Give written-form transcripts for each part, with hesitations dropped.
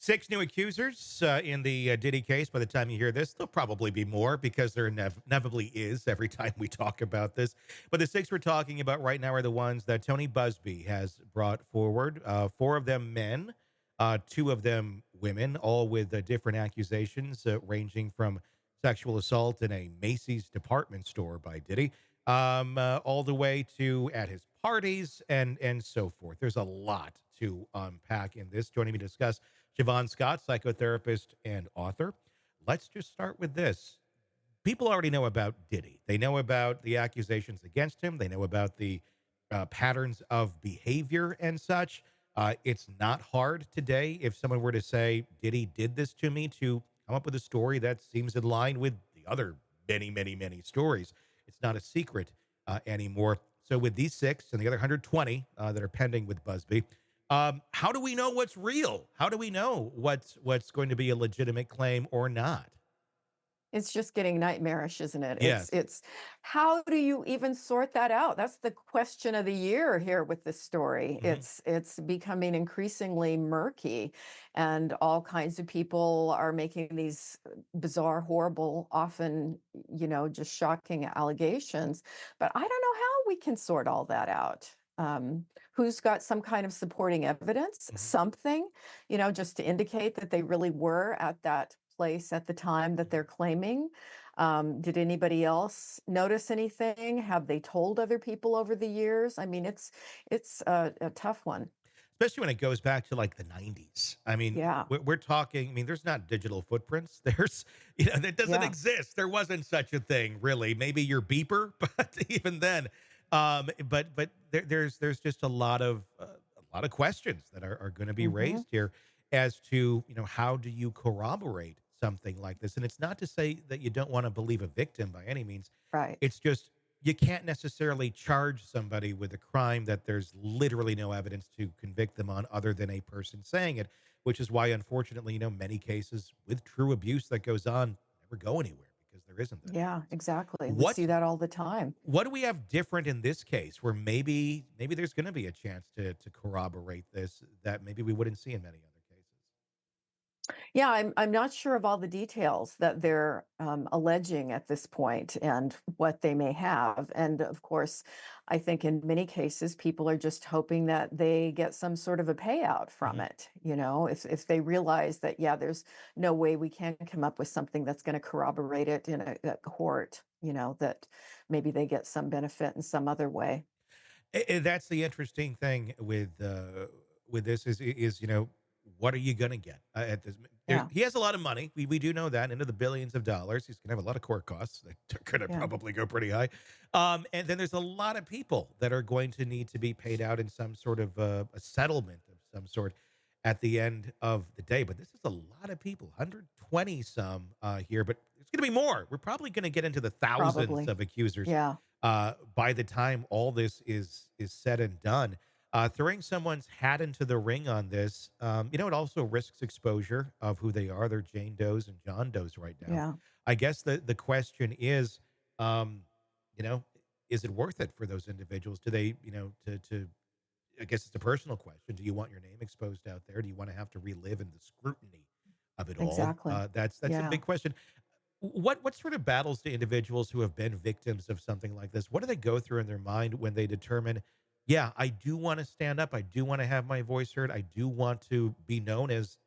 Six new accusers in the Diddy case. By the time you hear this, there'll probably be more because there inevitably is every time we talk about this. But the six we're talking about right now are the ones that Tony Busby has brought forward. Four of them men, two of them women, all with different accusations ranging from sexual assault in a Macy's department store by Diddy, all the way to at his parties and so forth. There's a lot to unpack in this. Joining me to discuss, Shavaun Scott, psychotherapist and author. Let's just start with this. People already know about Diddy. They know about the accusations against him. They know about the patterns of behavior and such. It's not hard today if someone were to say, Diddy did this to me, to come up with a story that seems in line with the other many stories. It's not a secret anymore. So with these six and the other 120 that are pending with Busby, how do we know what's real? How do we know what's going to be a legitimate claim or not? It's just getting nightmarish, isn't it? It's Yes. it's how do you even sort that out? That's the question of the year here with this story. Mhm. It's becoming increasingly murky, and all kinds of people are making these bizarre, horrible, often, just shocking allegations. But I don't know how we can sort all that out. Who's got some kind of supporting evidence, Mhm. something, just to indicate that they really were at that place at the time that they're claiming. Did anybody else notice anything? Have they told other people over the years? I mean, it's a tough one. Especially when it goes back to like the 90s. I mean, Yeah, we're talking, I mean, there's not digital footprints. There's, that doesn't yeah. exist. There wasn't such a thing, really. Maybe your beeper, but even then, there's just a lot of questions that are going to be Hmm. raised here as to, how do you corroborate something like this? And it's not to say that you don't want to believe a victim by any means. Right. It's just you can't necessarily charge somebody with a crime that there's literally no evidence to convict them on other than a person saying it, which is why, unfortunately, many cases with true abuse that goes on never go anywhere because there isn't that Yeah, evidence. exactly. We What see that all the time. what do we have different in this case where maybe there's going to be a chance to corroborate this that maybe we wouldn't see in many other cases? Yeah, I'm not sure of all the details that they're alleging at this point and what they may have. And of course, I think in many cases, people are just hoping that they get some sort of a payout from Mhm. it. If they realize that, yeah, there's no way we can come up with something that's going to corroborate it in a court, that maybe they get some benefit in some other way. That's the interesting thing with this is what are you gonna get at this? Yeah, He has a lot of money. We do know that into the billions of dollars. He's gonna have a lot of court costs. They're gonna yeah, probably go pretty high. And then there's a lot of people that are going to need to be paid out in some sort of a settlement of some sort at the end of the day. But this is a lot of people, 120 some here, but it's gonna be more. We're probably gonna get into the thousands probably. of accusers Yeah. by the time all this is said and done. Throwing someone's hat into the ring on this, it also risks exposure of who they are. They're Jane Does and John Does right now. Yeah. I guess the question is, um, you know, is it worth it for those individuals? Do they, to I guess it's a personal question. Do you want your name exposed out there? Do you want to have to relive in the scrutiny of it all? Exactly. That's a Yeah. big question. What sort of battles do individuals who have been victims of something like this, what do they go through in their mind when they determine, yeah, I do want to stand up, I do want to have my voice heard, I do want to be known as,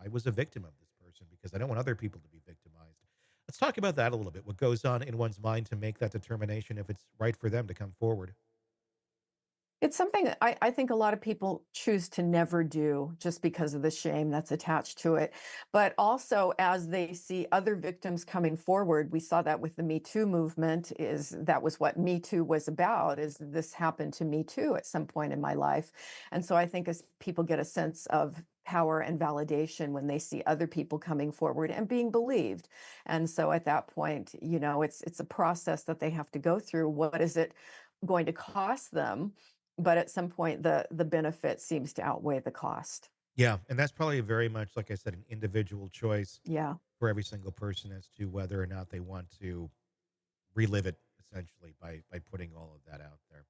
I was a victim of this person because I don't want other people to be victimized. Let's talk about that a little bit. What goes on in one's mind to make that determination if it's right for them to come forward? It's something that I think a lot of people choose to never do just because of the shame that's attached to it. But also, as they see other victims coming forward, we saw that with the Me Too movement, is that was what Me Too was about, is this happened to me too at some point in my life. And so I think as people get a sense of power and validation when they see other people coming forward and being believed. And so at that point, it's a process that they have to go through. What is it going to cost them? But at some point, the benefit seems to outweigh the cost. Yeah, and that's probably very much, like I said, an individual choice Yeah. for every single person as to whether or not they want to relive it essentially by putting all of that out there.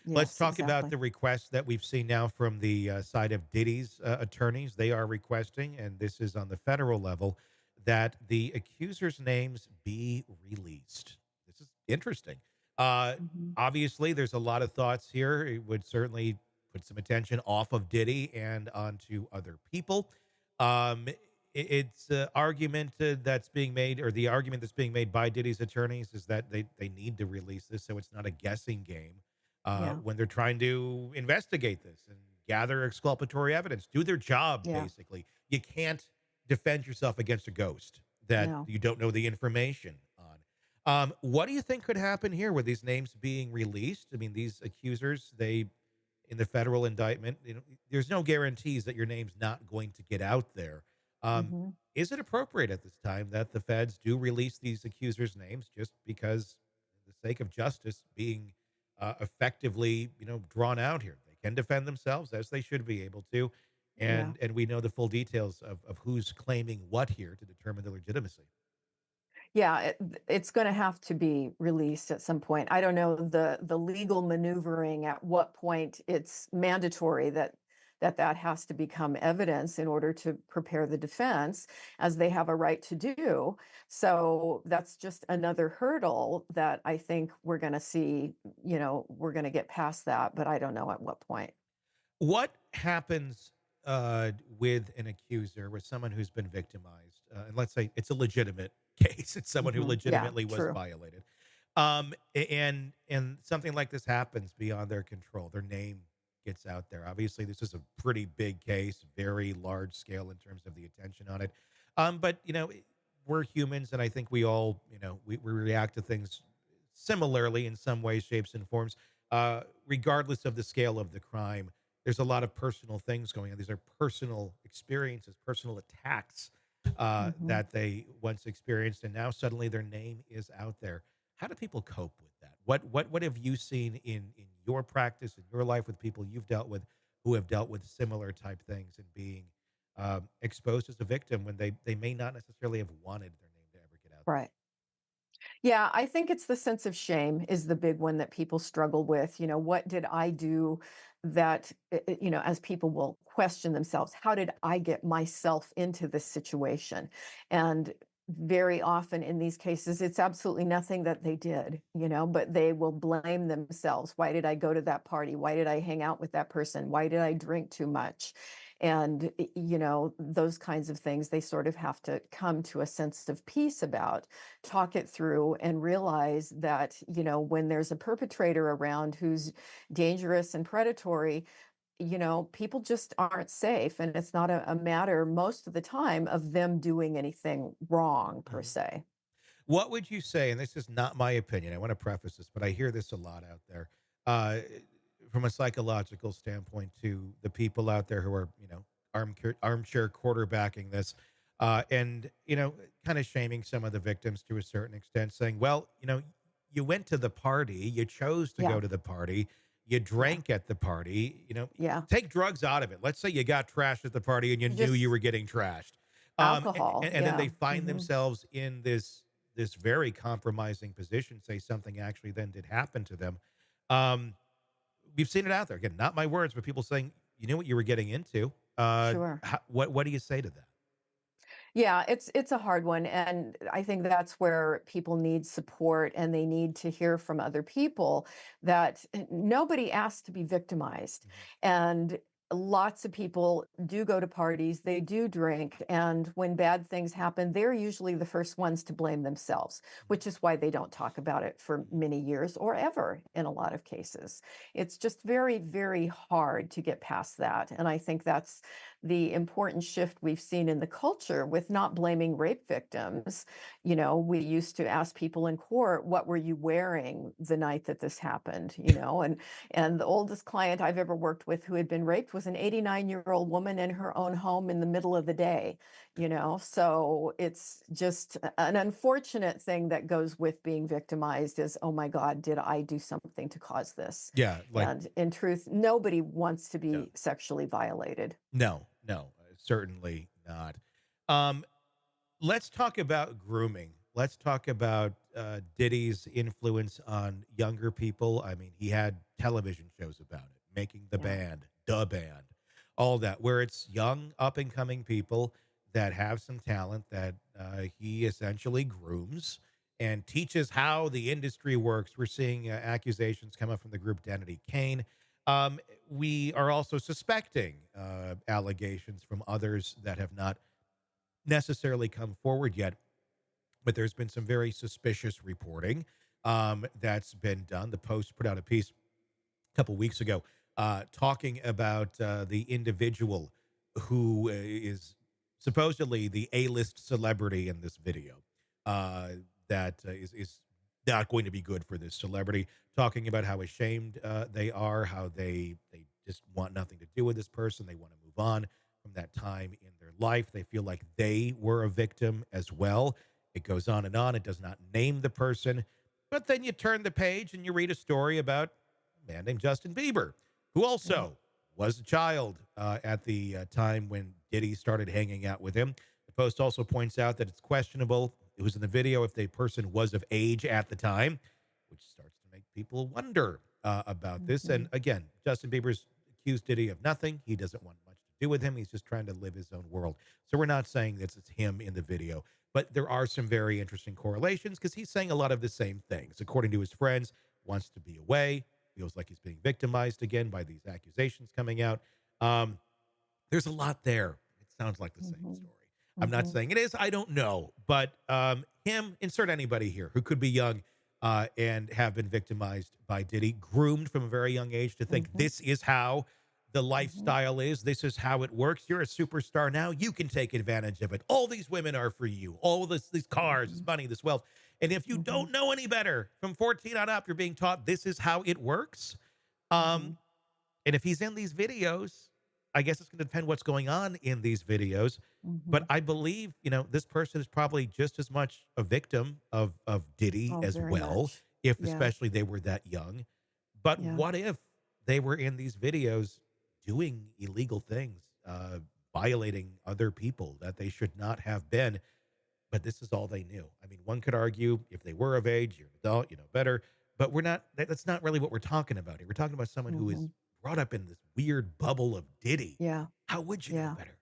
Let's Yes, talk about exactly. the requests that we've seen now from the side of Diddy's attorneys. They are requesting, and this is on the federal level, that the accusers' names be released. This is interesting. Uh, Mhm. Obviously, there's a lot of thoughts here. It would certainly put some attention off of Diddy and onto other people. It's argument that's being made, or the argument that's being made by Diddy's attorneys, is that they need to release this so it's not a guessing game Yeah. when they're trying to investigate this and gather exculpatory evidence, do their job, Yeah. basically. You can't defend yourself against a ghost that No. you don't know the information on. What do you think could happen here with these names being released? I mean, these accusers, they, in the federal indictment, there's no guarantees that your name's not going to get out there. Um, Mhm. is it appropriate at this time that the feds do release these accusers' names just because, for the sake of justice being effectively, drawn out here? They can defend themselves as they should be able to, Yeah. and we know the full details of who's claiming what here to determine the legitimacy. Yeah, it's gonna have to be released at some point. I don't know the legal maneuvering at what point it's mandatory that has to become evidence in order to prepare the defense, as they have a right to do. So that's just another hurdle that I think we're gonna see, we're gonna get past that, but I don't know at what point. What happens with an accuser, with someone who's been victimized, and let's say it's a legitimate case, it's someone who Mhm. Yeah, legitimately was true. violated, and something like this happens beyond their control. Their name gets out there. Obviously, this is a pretty big case, very large scale in terms of the attention on it. But we're humans, and I think we all, we react to things similarly in some ways, shapes, and forms, regardless of the scale of the crime. There's a lot of personal things going on. These are personal experiences, personal attacks Mhm. that they once experienced, and now suddenly their name is out there. How do people cope with that? What have you seen in your practice, in your life, with people you've dealt with who have dealt with similar type things and being exposed as a victim when they may not necessarily have wanted their name to ever get out there? Right. Yeah, I think it's the sense of shame is the big one that people struggle with. What did I do that, as people will question themselves, how did I get myself into this situation? And very often in these cases, it's absolutely nothing that they did, but they will blame themselves. Why did I go to that party? Why did I hang out with that person? Why did I drink too much? And, those kinds of things, they sort of have to come to a sense of peace about, talk it through, and realize that, when there's a perpetrator around who's dangerous and predatory, people just aren't safe. And it's not a matter most of the time of them doing anything wrong per Mhm. se. What would you say, and this is not my opinion, I want to preface this, but I hear this a lot out there, uh, from a psychological standpoint, to the people out there who are, armchair quarterbacking this, and, kind of shaming some of the victims to a certain extent, saying, well, you went to the party, you chose to Yeah. go to the party, you Yeah. drank at the party, Yeah. take drugs out of it. Let's say you got trashed at the party and you You knew you just were getting trashed. alcohol. And then they Yeah. find Hmm. themselves in this very compromising position, say something actually then did happen to them. Um, we've seen it out there. Again, not my words, but people saying, you knew what you were getting into. Sure. What do you say to that? Yeah, it's a hard one, and I think that's where people need support, and they need to hear from other people that nobody asked to be victimized. Mhm. And lots of people do go to parties, they do drink, and when bad things happen, they're usually the first ones to blame themselves, Mhm. which is why they don't talk about it for Mhm. many years or ever in a lot of cases. It's just very, very hard to get past that, and I think that's the important shift we've seen in the culture with not blaming rape victims. We used to ask people in court, what were you wearing the night that this happened? And the oldest client I've ever worked with who had been raped was an 89-year-old woman in her own home in the middle of the day. So it's just an unfortunate thing that goes with being victimized is, oh my God, did I do something to cause this? Yeah, like, And in truth, nobody wants to yeah, be sexually violated. no, certainly not. Um, let's talk about grooming. let's talk about Diddy's influence on younger people. I mean, he had television shows about it, making Yeah. the band, all that, where it's young, up and coming people that have some talent that he essentially grooms and teaches how the industry works. We're seeing accusations come up from the group Identity Kane. Um, we are also suspecting allegations from others that have not necessarily come forward yet, but there's been some very suspicious reporting that's been done. The Post put out a piece a couple weeks ago talking about the individual who is supposedly the A-list celebrity in this video. That is not going to be good for this celebrity. Talking about how ashamed they are, how they just want nothing to do with this person. They want to move on from that time in their life. They feel like they were a victim as well. It goes on and on. It does not name the person, but then you turn the page and you read a story about a man named Justin Bieber, who Yeah. also was a child at the time when Diddy started hanging out with him. The Post also points out that it's questionable. It was in the video if the person was of age at the time, which starts to make people wonder about this. And Mhm. again, Justin Bieber's accused Diddy of nothing. He doesn't want much to do with him. He's just trying to live his own world. So we're not saying this is him in the video, but there are some very interesting correlations because he's saying a lot of the same things. According to his friends, wants to be away, feels like he's being victimized again by these accusations coming out. Um, there's a lot there. It sounds like the same Mhm. story. I'm not Mhm. saying it is. I don't know. But him, insert anybody here who could be young and have been victimized by Diddy, groomed from a very young age to think Mhm. this is how the Mhm. lifestyle is. This is how it works. You're a superstar now. You can take advantage of it. All these women are for you. All these cars, this Mhm. money, this wealth. And if you Mhm. don't know any better, from 14 on up, you're being taught this is how it works. Um, Mhm. and if he's in these videos, I guess it's going to depend what's going on in these videos. But Mhm. I believe, this person is probably just as much a victim of Diddy Oh, as very well, much. if Yeah. especially they were that young. But Yeah. what if they were in these videos doing illegal things, violating other people that they should not have been? But this is all they knew. I mean, one could argue if they were of age, you're an adult, you know better. But we're not. That's not really what we're talking about here. We're talking about someone who is Mhm. brought up in this weird bubble of Diddy. Yeah. How would you know Yeah. better?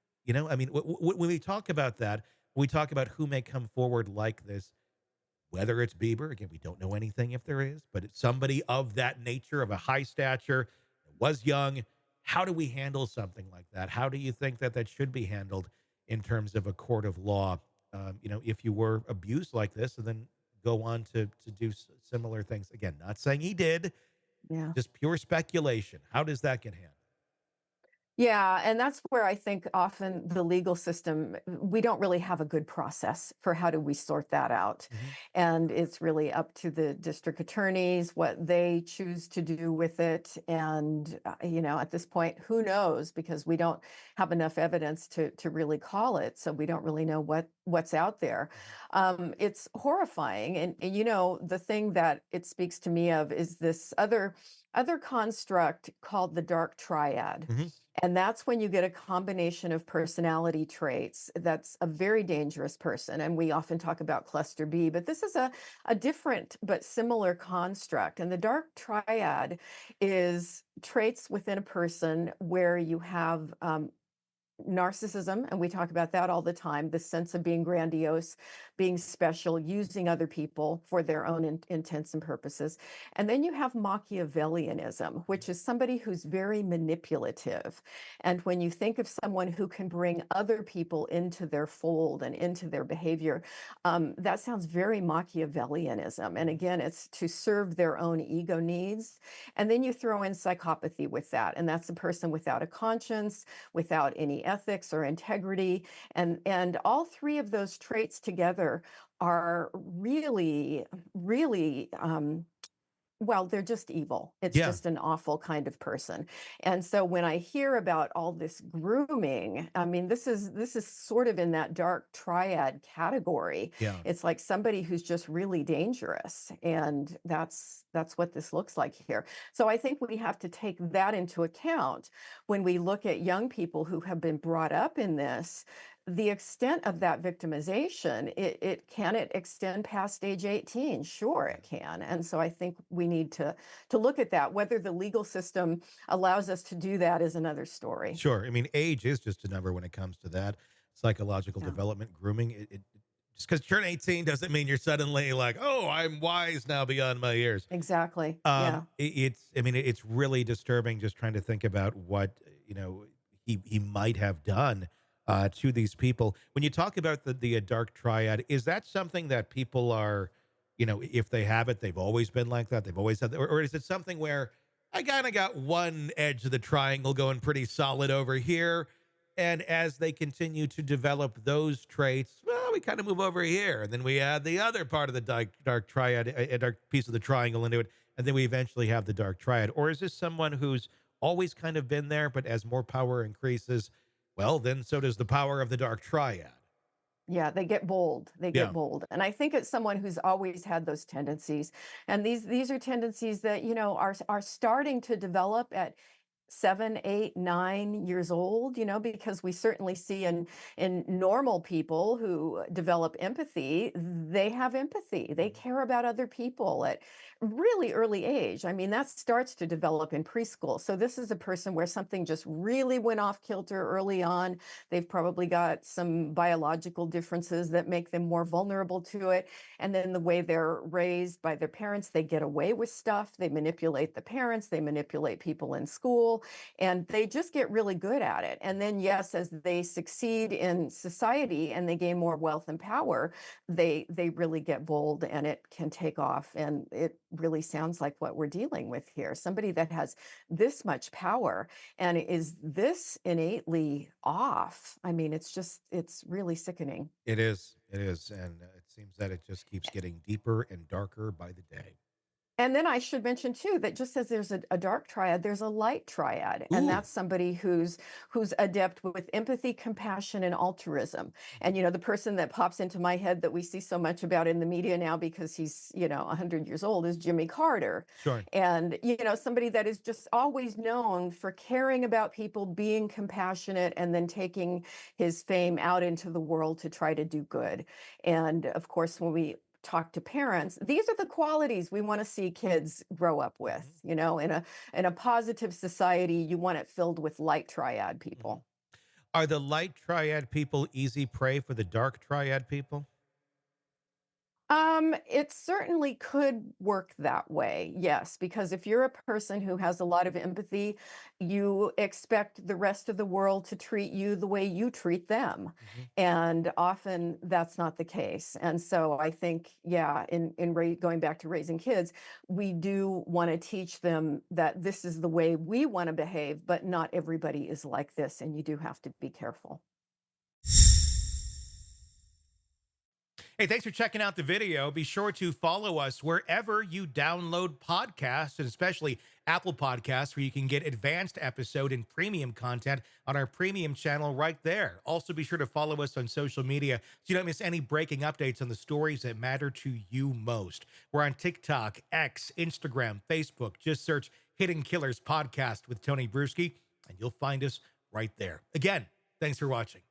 I mean, when we talk about that, when we talk about who may come forward like this, whether it's Bieber, again, we don't know anything if there is, but it's somebody of that nature, of a high stature, was young. How do we handle something like that? How do you think that that should be handled in terms of a court of law? If you were abused like this and then go on to do similar things. Again, not saying he did, Yeah. just pure speculation. How does that get handled? Yeah, and that's where I think often the legal system, we don't really have a good process for how do we sort that out. Hmm. And it's really up to the district attorneys what they choose to do with it. And at this point, who knows? Because we don't have enough evidence to really call it, so we don't really know what's out there. It's horrifying, and the thing that it speaks to me of is this other construct called the dark triad. Hmm. And that's when you get a combination of personality traits. That's a very dangerous person. And we often talk about cluster B, but this is a different but similar construct. And the dark triad is traits within a person where you have narcissism, and we talk about that all the time, the sense of being grandiose, being special, using other people for their own intents and purposes. And then you have Machiavellianism, which is somebody who's very manipulative. And when you think of someone who can bring other people into their fold and into their behavior, that sounds very Machiavellianism. And Hmm. again, it's to serve their own ego needs. And then you throw in psychopathy with that, and that's a person without a conscience, without any ethics or integrity. And all three of those traits together are really, really well, they're just evil. It's Yeah. just an awful kind of person. And so when I hear about all this grooming, I mean, this is sort of in that dark triad category. Yeah. It's like somebody who's just really dangerous. And that's what this looks like here. So I think we have to take that into account when we look at young people who have been brought up in this. the extent of that victimization, it can it extend past age 18? Sure, Yeah. it can. And so I think we need to look at that. Whether the legal system allows us to do that is another story. Sure. I mean, age is just a number when it comes to that. Psychological Yeah, development, grooming. Just because you're 18 doesn't mean you're suddenly like, oh, I'm wise now beyond my years. exactly. Yeah. I mean, it's really disturbing just trying to think about what, he might have done to these people. When you talk about the dark triad, is that something that people are, if they have it, they've always been like that, they've always had, or is it something where I kind of got one edge of the triangle going pretty solid over here, and as they continue to develop those traits, well, we kind of move over here, and then we add the other part of the dark triad, a dark piece of the triangle into it, and then we eventually have the dark triad? Or is this someone who's always kind of been there, but as more power increases, well, then so does the power of the dark triad? Yeah, they get bold. They Yeah. get bold. And I think it's someone who's always had those tendencies. And these are tendencies that, are starting to develop at 7, 8, 9 years old, because we certainly see in normal people who develop empathy, they have empathy. They Mhm. care about other people at really early age. I mean, that starts to develop in preschool. So this is a person where something just really went off kilter early on. They've probably got some biological differences that make them more vulnerable to it. And then the way they're raised by their parents, they get away with stuff. They manipulate the parents, they manipulate people in school, and they just get really good at it. And then, yes, as they succeed in society and they gain more wealth and power, they really get bold and it can take off. And it really sounds like what we're dealing with here. Somebody that has this much power and is this innately off. I mean, it's really sickening. It is. It is. And it seems that it just keeps getting deeper and darker by the day. And then I should mention too that just as there's a dark triad, there's a light triad, and Ooh. that's somebody who's adept with empathy, compassion, and altruism. And the person that pops into my head that we see so much about in the media now because he's 100 years old is Jimmy Carter, Sure. and somebody that is just always known for caring about people, being compassionate, and then taking his fame out into the world to try to do good. And of course, when we talk to parents, these are the qualities we want to see kids grow up with. Mhm. In a positive society, you want it filled with light triad Mhm. people. Are the light triad people easy prey for the dark triad people? It certainly could work that way, yes, because if you're a person who has a lot of empathy, you expect the rest of the world to treat you the way you treat them. Mhm. And often that's not the case. And so I think, yeah, going back to raising kids, we do want to teach them that this is the way we want to behave, but not everybody is like this, and you do have to be careful. Hey, thanks for checking out the video. Be sure to follow us wherever you download podcasts, and especially Apple Podcasts, where you can get advanced episode and premium content on our premium channel right there. Also, be sure to follow us on social media so you don't miss any breaking updates on the stories that matter to you most. We're on TikTok, X, Instagram, Facebook. Just search Hidden Killers Podcast with Tony Brueski, and you'll find us right there. Again, thanks for watching.